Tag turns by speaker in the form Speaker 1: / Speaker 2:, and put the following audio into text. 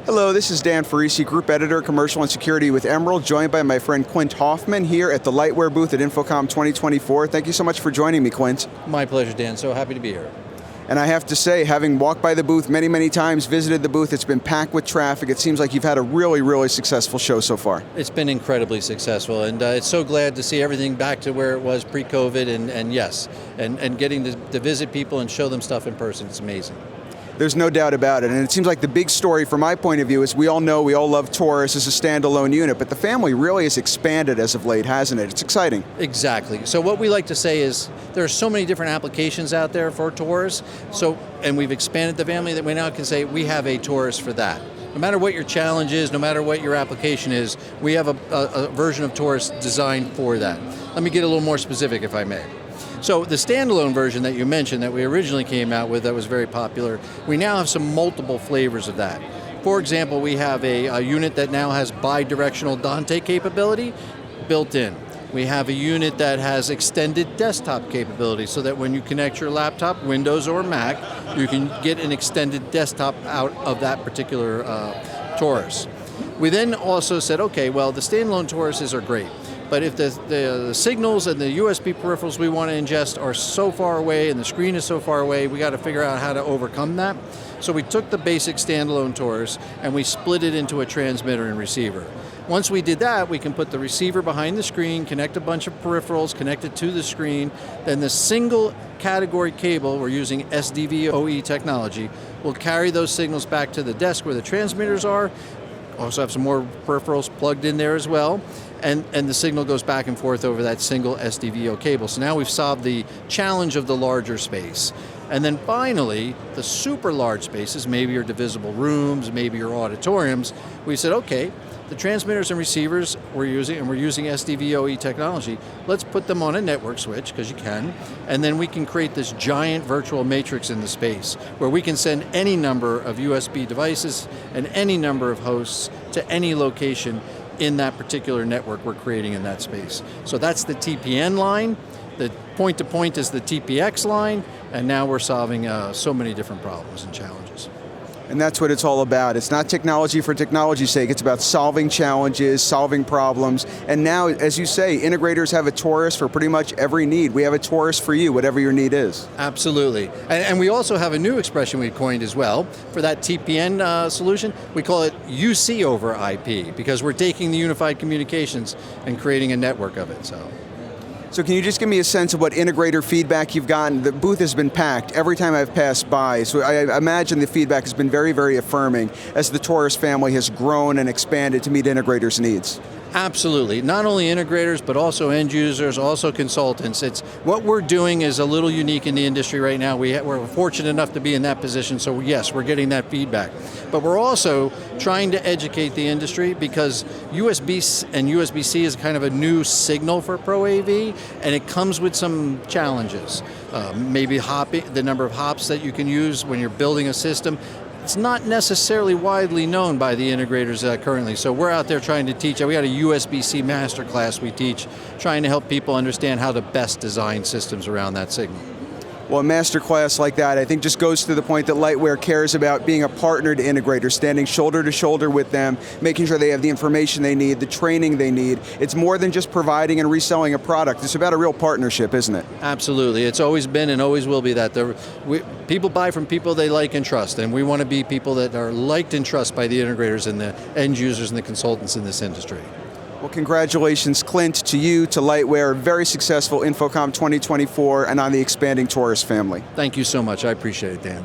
Speaker 1: Hello, this is Dan Ferrisi, Group Editor, Commercial and Security with Emerald, joined by my friend Clint Hoffman here at the Lightware booth at InfoComm 2024. Thank you so much for joining me, Clint.
Speaker 2: My pleasure, Dan. So happy to be here.
Speaker 1: And I have to say, having walked by the booth many, many times, visited the booth, it's been packed with traffic. It seems like you've had a really, really successful show so far.
Speaker 2: It's been incredibly successful, and it's so glad to see everything back to where it was pre-COVID, and getting to visit people and show them stuff in person. It's amazing.
Speaker 1: There's no doubt about it, and it seems like the big story from my point of view is we all love Taurus as a standalone unit, but the family really has expanded as of late, hasn't it? It's exciting.
Speaker 2: Exactly. So what we like to say is there are so many different applications out there for Taurus, and we've expanded the family that we now can say we have a Taurus for that. No matter what your challenge is, no matter what your application is, we have a version of Taurus designed for that. Let me get a little more specific, if I may. So the standalone version that you mentioned that we originally came out with that was very popular, we now have some multiple flavors of that. For example, we have a unit that now has bidirectional Dante capability built in. We have a unit that has extended desktop capability so that when you connect your laptop, Windows or Mac, you can get an extended desktop out of that particular Taurus. We then also said, okay, well, the standalone Tauruses are great. But if the signals and the USB peripherals we want to ingest are so far away and the screen is so far away, we got to figure out how to overcome that. So we took the basic standalone Taurus and we split it into a transmitter and receiver. Once we did that, we can put the receiver behind the screen, connect a bunch of peripherals, connect it to the screen, then the single category cable, we're using SDVoE technology, will carry those signals back to the desk where the transmitters are. Also have some more peripherals plugged in there as well. And the signal goes back and forth over that single SDVoE cable. So now we've solved the challenge of the larger space. And then finally, the super large spaces, maybe your divisible rooms, maybe your auditoriums, we said, okay, the transmitters and receivers we're using SDVoE technology, let's put them on a network switch, because you can, and then we can create this giant virtual matrix in the space where we can send any number of USB devices and any number of hosts to any location in that particular network we're creating in that space. So that's the TPN line, the point-to-point is the TPX line, and now we're solving so many different problems and challenges.
Speaker 1: And that's what it's all about. It's not technology for technology's sake. It's about solving challenges, solving problems. And now, as you say, integrators have a Taurus for pretty much every need. We have a Taurus for you, whatever your need is.
Speaker 2: Absolutely. And we also have a new expression we coined as well for that TPN solution. We call it UC over IP, because we're taking the unified communications and creating a network of it.
Speaker 1: So can you just give me a sense of what integrator feedback you've gotten? The booth has been packed every time I've passed by, so I imagine the feedback has been very, very affirming as the Taurus family has grown and expanded to meet integrators' needs.
Speaker 2: Absolutely. Not only integrators, but also end users, also consultants. What we're doing is a little unique in the industry right now. We're fortunate enough to be in that position, so yes, we're getting that feedback. But we're also trying to educate the industry, because USB and USB-C is kind of a new signal for Pro AV, and it comes with some challenges. Maybe the number of hops that you can use when you're building a system. It's not necessarily widely known by the integrators currently, so we're out there trying to teach. We got a USB-C masterclass we teach, trying to help people understand how to best design systems around that signal.
Speaker 1: Well, a masterclass like that, I think, just goes to the point that Lightware cares about being a partner to integrators, standing shoulder to shoulder with them, making sure they have the information they need, the training they need. It's more than just providing and reselling a product. It's about a real partnership, isn't it?
Speaker 2: Absolutely. It's always been and always will be that. People buy from people they like and trust, and we want to be people that are liked and trusted by the integrators and the end users and the consultants in this industry.
Speaker 1: Well, congratulations, Clint, to you, to Lightware. Very successful InfoComm 2024 and on the expanding Taurus family.
Speaker 2: Thank you so much. I appreciate it, Dan.